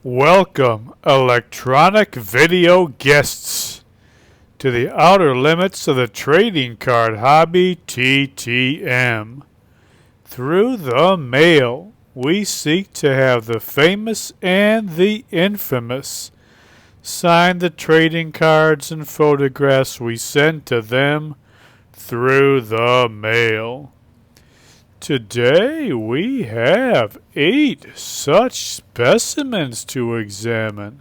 Welcome, electronic video guests, to the outer limits of the trading card hobby TTM. Through the mail, we seek to have the famous and the infamous sign the trading cards and photographs we send to them through the mail. Today we have 8 such specimens to examine.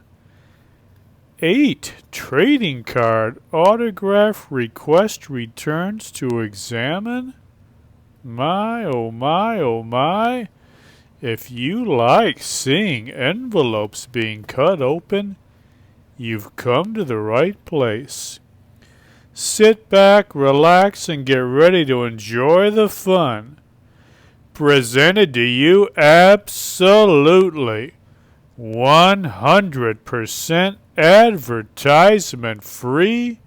8 trading card autograph request returns to examine? My, oh my, oh my. If you like seeing envelopes being cut open, you've come to the right place. Sit back, relax, and get ready to enjoy the fun. Presented to you absolutely 100% advertisement free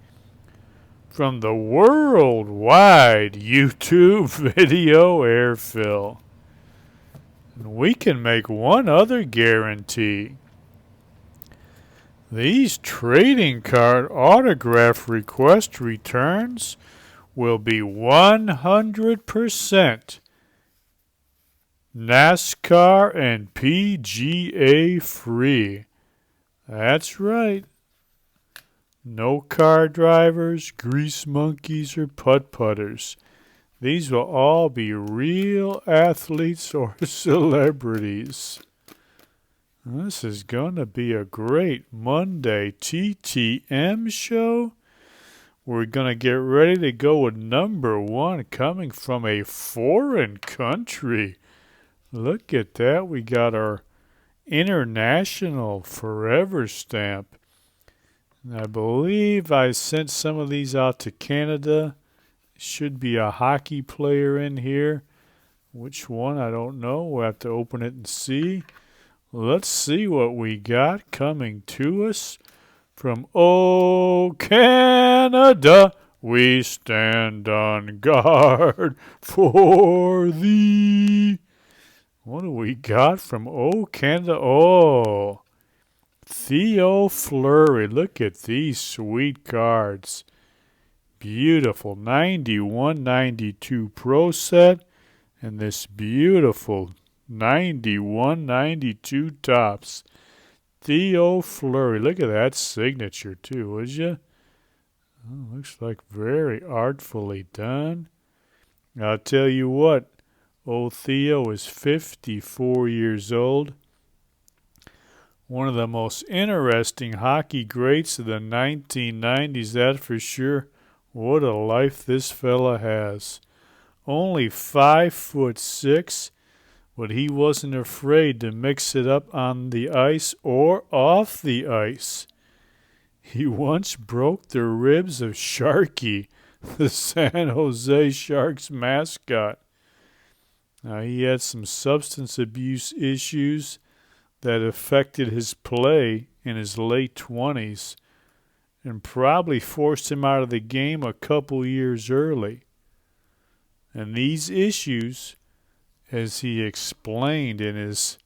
from the worldwide YouTube video airfill. And we can make one other guarantee. These trading card autograph request returns will be 100% NASCAR and PGA free. That's right. No car drivers, grease monkeys, or putt-putters. These will all be real athletes or celebrities. This is going to be a great Monday TTM show. We're going to get ready to go with number 1 coming from a foreign country. Look at that. We got our international forever stamp. And I believe I sent some of these out to Canada. Should be a hockey player in here. Which one? I don't know. We'll have to open it and see. Let's see what we got coming to us from Canada. We stand on guard for thee. What do we got from Canada? Oh, Theo Fleury. Look at these sweet cards. Beautiful 91-92 Pro set and this beautiful 91-92 Tops. Theo Fleury. Look at that signature too, would you? Oh, looks like very artfully done. I'll tell you what. Old Theo is 54 years old. One of the most interesting hockey greats of the 1990s, that for sure. What a life this fella has. Only 5'6", but he wasn't afraid to mix it up on the ice or off the ice. He once broke the ribs of Sharky, the San Jose Sharks mascot. Now, he had some substance abuse issues that affected his play in his late 20s and probably forced him out of the game a couple years early. And these issues, as he explained in his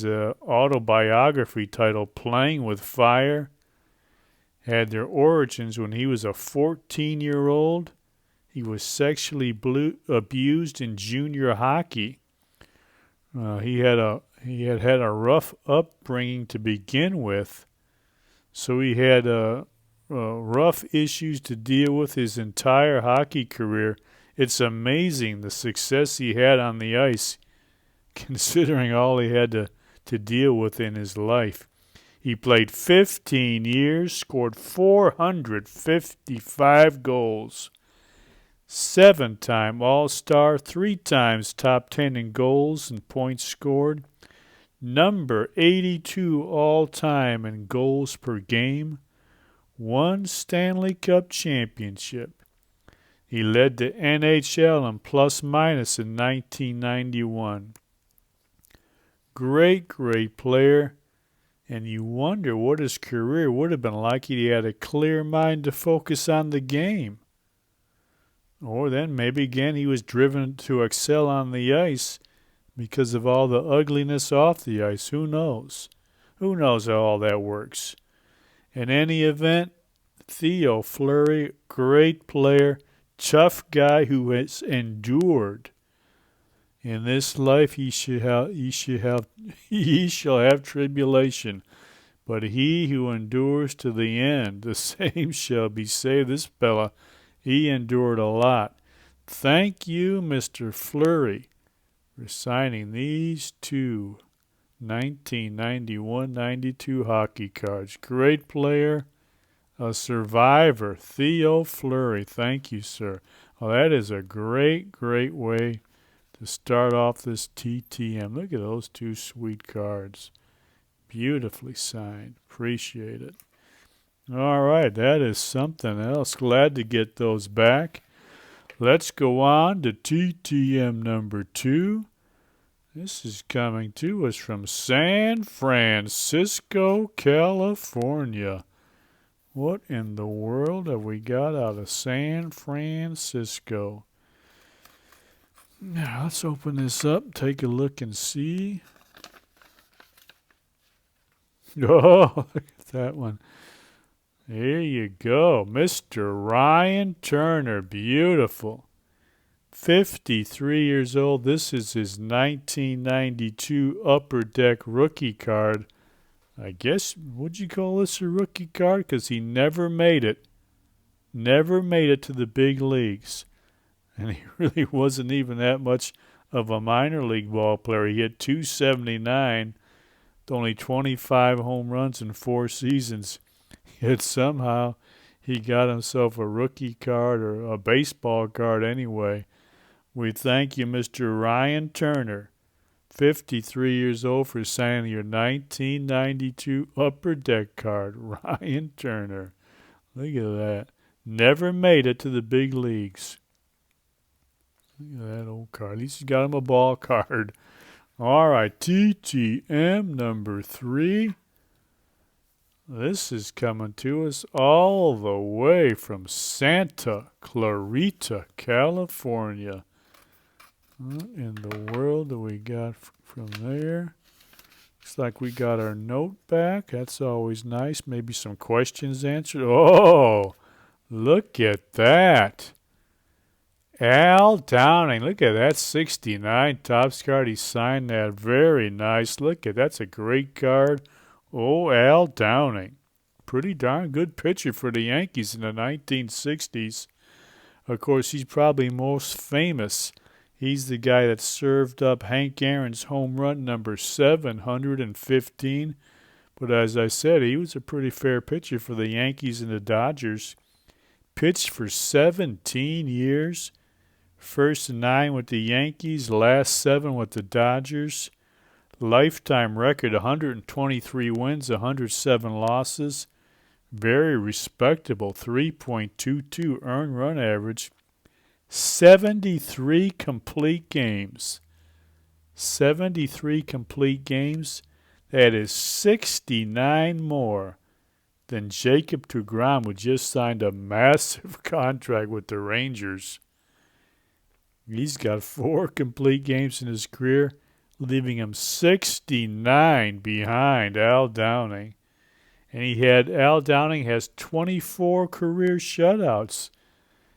autobiography titled Playing with Fire, had their origins when he was a 14-year-old. He was sexually abused in junior hockey. He had a rough upbringing to begin with, so he had rough issues to deal with his entire hockey career. It's amazing the success he had on the ice, considering all he had to deal with in his life. He played 15 years, scored 455 goals. 7-time All-Star, 3 times top 10 in goals and points scored. Number 82 all-time in goals per game. 1 Stanley Cup championship. He led the NHL in plus-minus in 1991. Great player. And you wonder what his career would have been like if he had a clear mind to focus on the game. Or then maybe again he was driven to excel on the ice because of all the ugliness off the ice. Who knows? Who knows how all that works? In any event, Theo Fleury, great player, tough guy who has endured. In this life he shall have tribulation, but he who endures to the end, the same shall be saved. This fella, he endured a lot. Thank you, Mr. Fleury, for signing these two 1991-92 hockey cards. Great player, a survivor, Theo Fleury. Thank you, sir. Well, that is a great, great way to start off this TTM. Look at those two sweet cards. Beautifully signed. Appreciate it. All right, that is something else. Glad to get those back. Let's go on to TTM number 2. This is coming to us from San Francisco, California. What in the world have we got out of San Francisco? Now, let's open this up, take a look and see. Oh, look at that one. There you go. Mr. Ryan Turner. Beautiful. 53 years old. This is his 1992 Upper Deck rookie card. I guess, would you call this a rookie card? Because he never made it. Never made it to the big leagues. And he really wasn't even that much of a minor league ball player. He hit .279 with only 25 home runs in 4 seasons. Yet somehow he got himself a rookie card or a baseball card anyway. We thank you, Mr. Ryan Turner, 53 years old, for signing your 1992 Upper Deck card. Ryan Turner. Look at that. Never made it to the big leagues. Look at that old card. At least he's got him a ball card. All right, TTM number 3. This is coming to us all the way from Santa Clarita, California. What in the world do we got from there? Looks like we got our note back. That's always nice. Maybe some questions answered. Oh, look at that. Al Downing. Look at that 69 Topps card. He signed that. Very nice. Look at that's a great card. Oh, Al Downing. Pretty darn good pitcher for the Yankees in the 1960s. Of course, he's probably most famous. He's the guy that served up Hank Aaron's home run number 715. But as I said, he was a pretty fair pitcher for the Yankees and the Dodgers. Pitched for 17 years. First 9 with the Yankees, last 7 with the Dodgers. Lifetime record, 123 wins, 107 losses. Very respectable, 3.22 earned run average. 73 complete games. 73 complete games. That is 69 more than Jacob deGrom, who just signed a massive contract with the Rangers. He's got 4 complete games in his career, leaving him 69 behind Al Downing. And Al Downing has 24 career shutouts.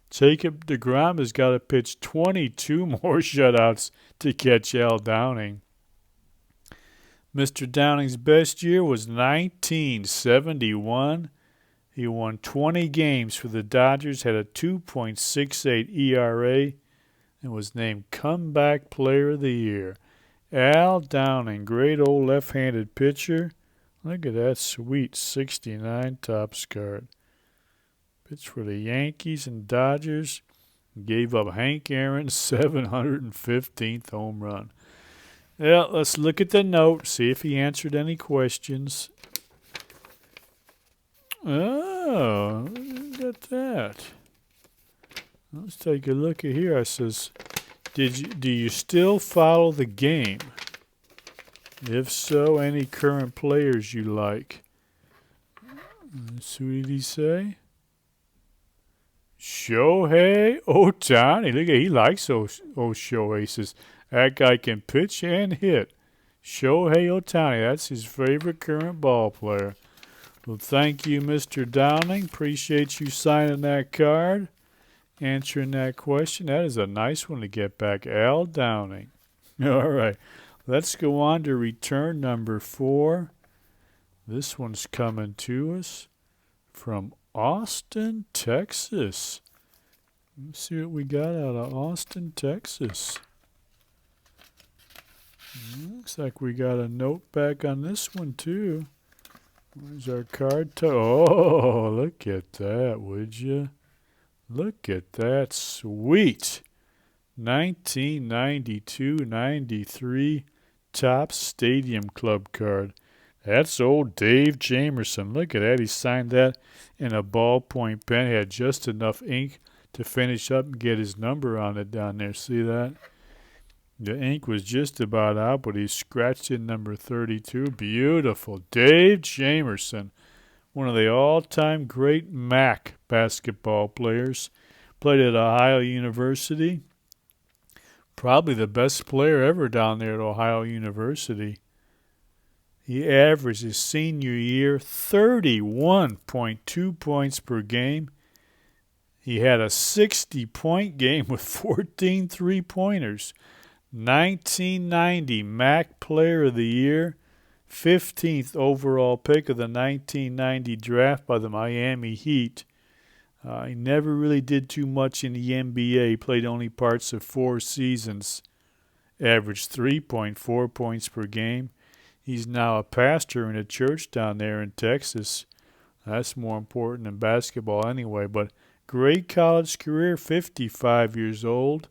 Jacob deGrom has got to pitch 22 more shutouts to catch Al Downing. Mr. Downing's best year was 1971. He won 20 games for the Dodgers, had a 2.68 ERA, and was named Comeback Player of the Year. Al Downing, great old left-handed pitcher. Look at that sweet 69 Topps card. Pitched for the Yankees and Dodgers. Gave up Hank Aaron's 715th home run. Yeah, let's look at the note, see if he answered any questions. Oh, look at that. Let's take a look at here. It says, do you still follow the game? If so, any current players you like? Let's see, what did he say? Shohei Ohtani. Look at he likes Shohei. He says, That guy can pitch and hit. Shohei Ohtani, that's his favorite current ball player. Well, thank you, Mr. Downing. Appreciate you signing that card, answering that question. That is a nice one to get back, Al Downing. All right, let's go on to return number 4. This one's coming to us from Austin, Texas. Let's see what we got out of Austin, Texas. Looks like we got a note back on this one, too. Where's our card? Oh, look at that, would you? Look at that. Sweet. 1992-93 Topps Stadium Club card. That's old Dave Jamerson. Look at that. He signed that in a ballpoint pen. He had just enough ink to finish up and get his number on it down there. See that? The ink was just about out, but he scratched in number 32. Beautiful. Dave Jamerson, one of the all-time great MAC basketball players. Played at Ohio University. Probably the best player ever down there at Ohio University. He averaged his senior year 31.2 points per game. He had a 60-point game with 14 three-pointers. 1990 MAC Player of the Year, 15th overall pick of the 1990 draft by the Miami Heat. He never really did too much in the NBA. He played only parts of 4 seasons. Averaged 3.4 points per game. He's now a pastor in a church down there in Texas. That's more important than basketball anyway. But great college career, 55 years old.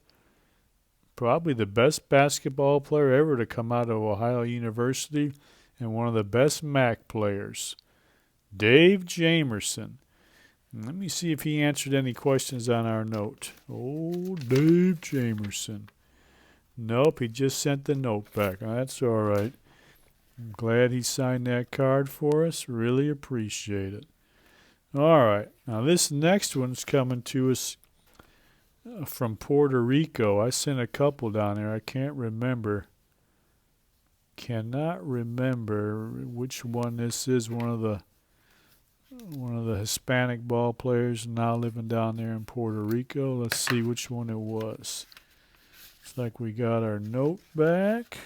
Probably the best basketball player ever to come out of Ohio University and one of the best MAC players. Dave Jamerson. Let me see if he answered any questions on our note. Oh, Dave Jamerson. Nope, he just sent the note back. That's all right. I'm glad he signed that card for us. Really appreciate it. All right. Now this next one's coming to us from Puerto Rico. I sent a couple down there. I can't remember. Cannot remember which one this is. One of the Hispanic ball players now living down there in Puerto Rico. Let's see which one it was. Looks like we got our note back.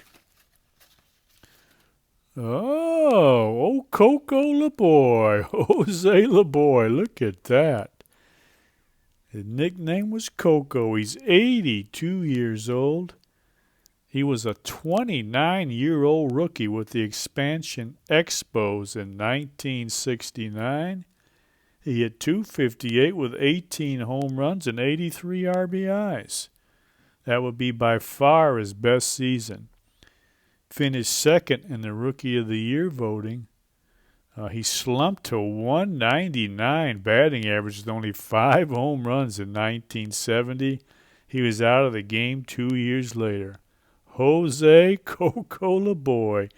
Oh, Coco LeBoy. Jose LeBoy. Look at that. His nickname was Coco. He's 82 years old. He was a 29-year-old rookie with the expansion Expos in 1969. He hit .258 with 18 home runs and 83 RBIs. That would be by far his best season. Finished second in the Rookie of the Year voting. He slumped to 199 batting average with only 5 home runs in 1970. He was out of the game 2 years later. Jose Coco LeBoy,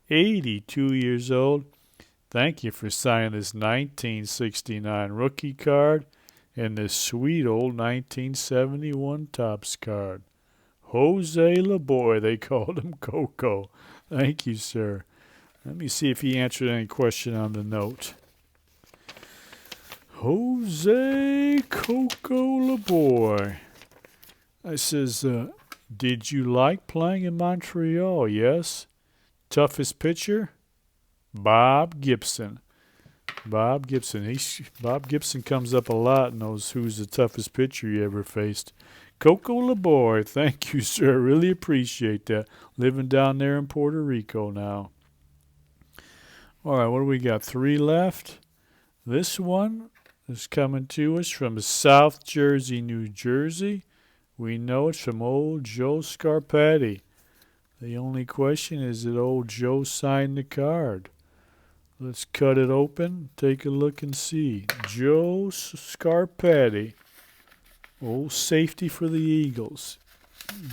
82 years old. Thank you for signing this 1969 rookie card and this sweet old 1971 Topps card. Jose LeBoy, they called him Coco. Thank you, sir. Let me see if he answered any question on the note. Jose Coco LeBoy. I says, did you like playing in Montreal? Yes. Toughest pitcher? Bob Gibson. Bob Gibson. Bob Gibson comes up a lot in those who's the toughest pitcher you ever faced. Coco LeBoy, thank you, sir. Really appreciate that. Living down there in Puerto Rico now. All right, what do we got? 3 left. This one is coming to us from South Jersey, New Jersey. We know it's from old Joe Scarpati. The only question is, did old Joe sign the card? Let's cut it open, take a look and see. Joe Scarpati, old safety for the Eagles.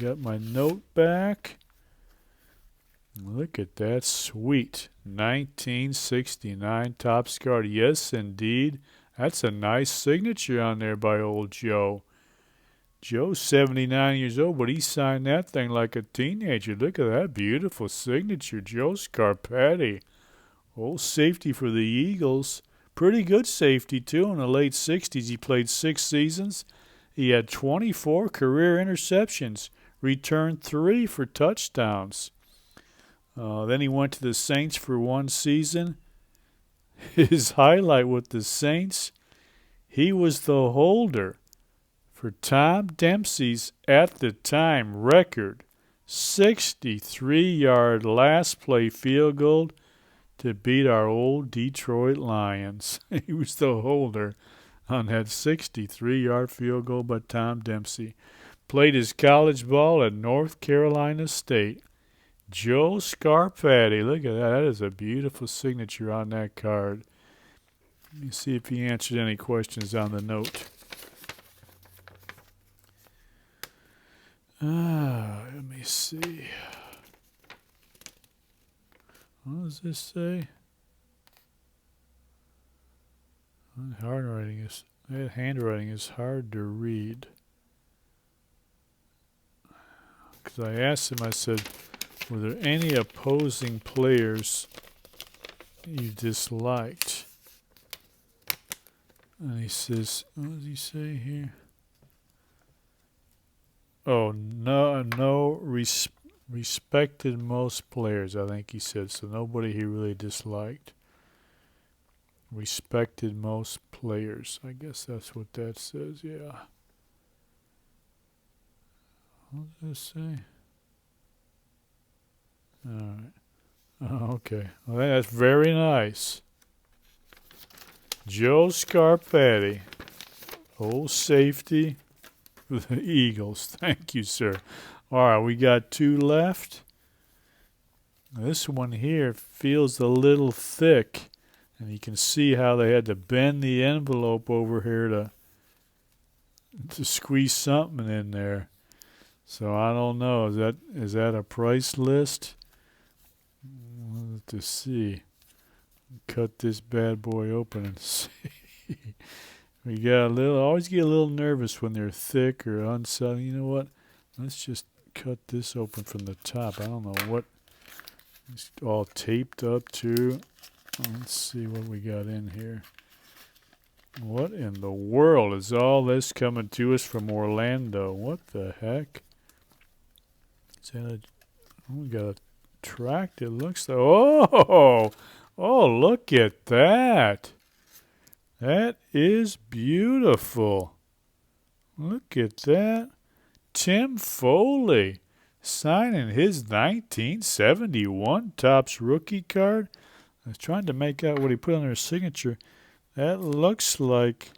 Got my note back. Look at that sweet 1969 Topps card. Yes, indeed. That's a nice signature on there by old Joe. Joe's 79 years old, but he signed that thing like a teenager. Look at that beautiful signature. Joe Scarpati. Old safety for the Eagles. Pretty good safety, too. In the late 60s, he played 6 seasons. He had 24 career interceptions, returned 3 for touchdowns. Then he went to the Saints for 1 season. His highlight with the Saints, he was the holder for Tom Dempsey's, at the time, record 63-yard last play field goal to beat our old Detroit Lions. He was the holder on that 63-yard field goal by Tom Dempsey. Played his college ball at North Carolina State. Joe Scarpati. Look at that. That is a beautiful signature on that card. Let me see if he answered any questions on the note. Let me see. What does this say? Handwriting is hard to read. Because I asked him, I said, were there any opposing players you disliked? And he says, what does he say here? Oh, no respected most players, I think he said. So nobody he really disliked. Respected most players. I guess that's what that says, yeah. What does this say? All right. Oh, okay. Well, that's very nice. Joe Scarpati, old safety for the Eagles. Thank you, sir. All right, we got 2 left. This one here feels a little thick, and you can see how they had to bend the envelope over here to squeeze something in there. So I don't know. Is that a price list? We'll have to see. Cut this bad boy open and see. We got always get a little nervous when they're thick or unsettled. You know what? Let's just cut this open from the top. I don't know what. It's all taped up too. Let's see what we got in here. What in the world is all this coming to us from Orlando? What the heck? Is that we got a tract. It looks like. Oh, look at that. That is beautiful. Look at that. Tim Foley signing his 1971 Topps rookie card. I was trying to make out what he put on his signature. That looks like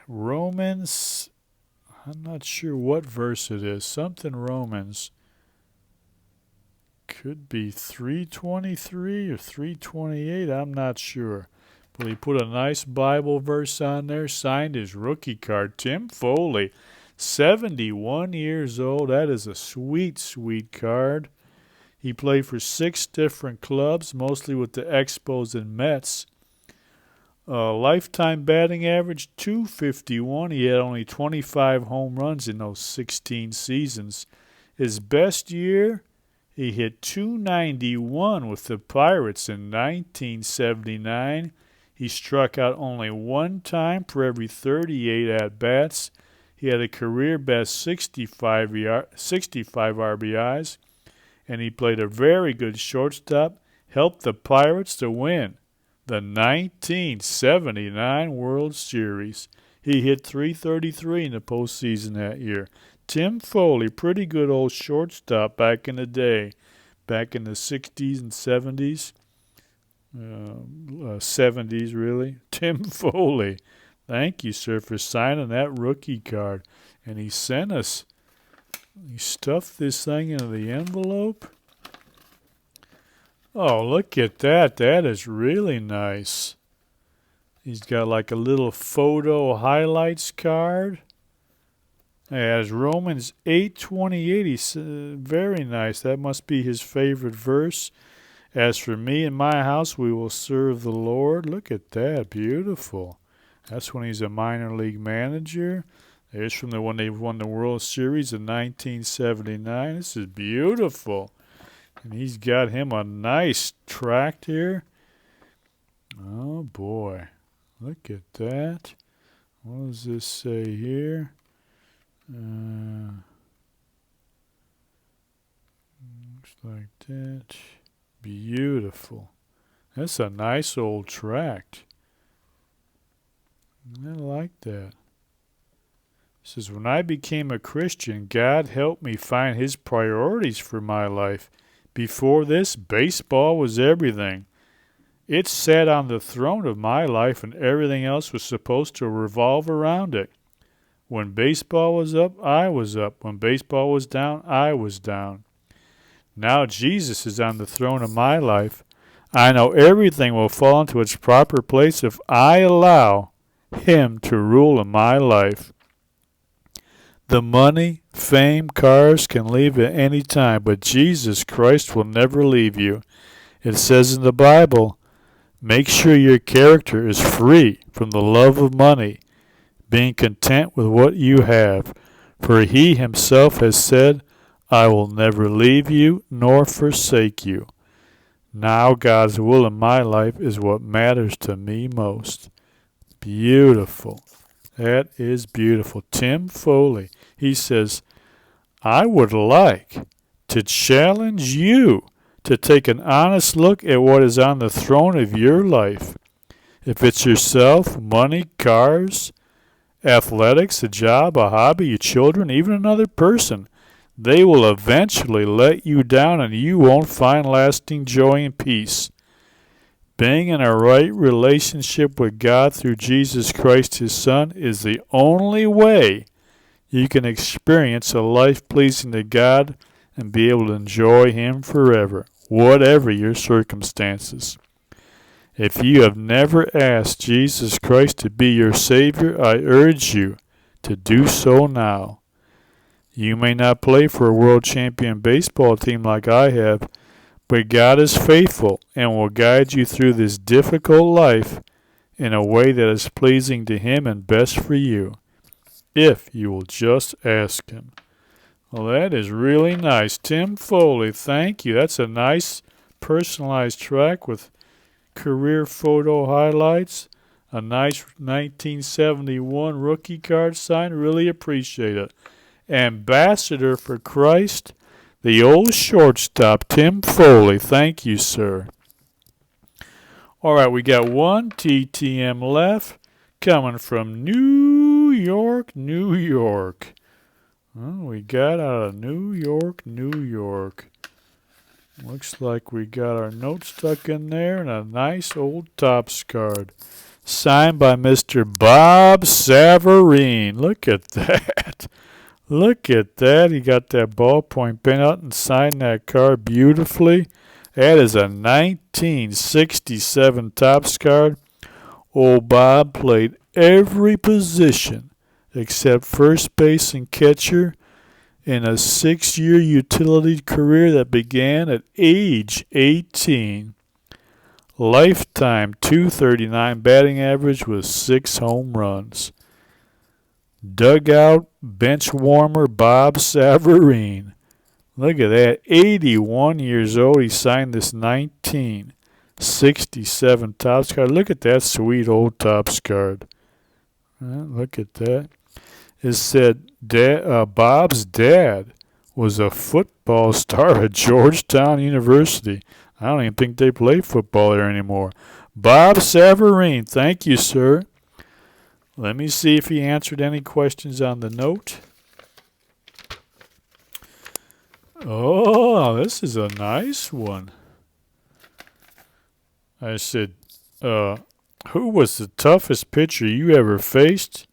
Romans. I'm not sure what verse it is. Something Romans. Could be 323 or 328. I'm not sure. But he put a nice Bible verse on there. Signed his rookie card. Tim Foley, 71 years old. That is a sweet, sweet card. He played for 6 different clubs, mostly with the Expos and Mets. Lifetime batting average, 251. He had only 25 home runs in those 16 seasons. His best year, he hit 291 with the Pirates in 1979. He struck out only 1 time per every 38 at-bats. He had a career-best 65 RBIs, and he played a very good shortstop, helped the Pirates to win the 1979 World Series. He hit .333 in the postseason that year. Tim Foley, pretty good old shortstop back in the day, back in the 60s and 70s. 70s, really. Tim Foley, thank you, sir, for signing that rookie card. And he sent us, he stuffed this thing into the envelope. Oh, look at that. That is really nice. He's got like a little photo highlights card. It has Romans 8:28. He's very nice. That must be his favorite verse. As for me and my house, we will serve the Lord. Look at that. Beautiful. That's when he's a minor league manager. There's from when they won the World Series in 1979. This is beautiful. And he's got him a nice tract here. Oh, boy. Look at that. What does this say here? Looks like that. Beautiful. That's a nice old tract. I like that. It says, when I became a Christian, God helped me find his priorities for my life. Before this, baseball was everything. It sat on the throne of my life, and everything else was supposed to revolve around it. When baseball was up, I was up. When baseball was down, I was down. Now Jesus is on the throne of my life. I know everything will fall into its proper place if I allow him to rule in my life. The money, fame, cars can leave at any time, but Jesus Christ will never leave you. It says in the Bible, make sure your character is free from the love of money, being content with what you have. For he himself has said, I will never leave you nor forsake you. Now God's will in my life is what matters to me most. Beautiful. That is beautiful. Tim Foley, he says, I would like to challenge you to take an honest look at what is on the throne of your life. If it's yourself, money, cars, athletics, a job, a hobby, your children, even another person, they will eventually let you down and you won't find lasting joy and peace. Being in a right relationship with God through Jesus Christ, his Son, is the only way you can experience a life pleasing to God and be able to enjoy him forever, whatever your circumstances. If you have never asked Jesus Christ to be your Savior, I urge you to do so now. You may not play for a world champion baseball team like I have, but God is faithful and will guide you through this difficult life in a way that is pleasing to him and best for you, if you will just ask him. Well, that is really nice. Tim Foley, thank you. That's a nice personalized track with career photo highlights, a nice 1971 rookie card sign. Really appreciate it. Ambassador for Christ, the old shortstop, Tim Foley. Thank you, sir. All right, we got one TTM left coming from New York, New York. Well, we got out of New York, New York. Looks like we got our note stuck in there and a nice old Topps card. Signed by Mr. Bob Savarine. Look at that. Look at that. He got that ballpoint pen out and signed that card beautifully. That is a 1967 Topps card. Old Bob played every position except first base and catcher in a 6-year utility career that began at age 18. Lifetime .239 batting average with 6 home runs. Dugout bench warmer Bob Savarine. Look at that. 81 years old. He signed this 1967 Topps card. Look at that sweet old Topps card. Look at that. It said Bob's dad was a football star at Georgetown University. I don't even think they play football there anymore. Bob Savarine, thank you, sir. Let me see if he answered any questions on the note. Oh, this is a nice one. I said, who was the toughest pitcher you ever faced?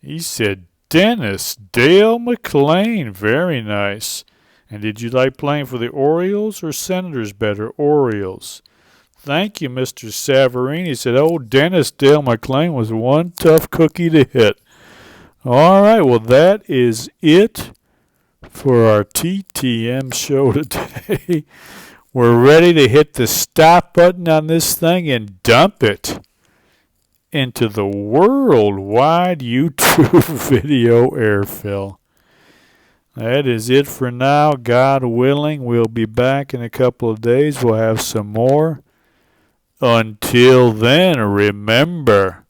He said, Dennis Dale McClain. Very nice. And did you like playing for the Orioles or Senators better? Orioles. Thank you, Mr. Savarine. He said, Dennis Dale McClain was one tough cookie to hit. All right, well, that is it for our TTM show today. We're ready to hit the stop button on this thing and dump it into the worldwide YouTube video airfill. That is it for now. God willing, we'll be back in a couple of days. We'll have some more. Until then, remember,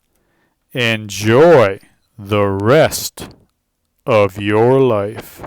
enjoy the rest of your life.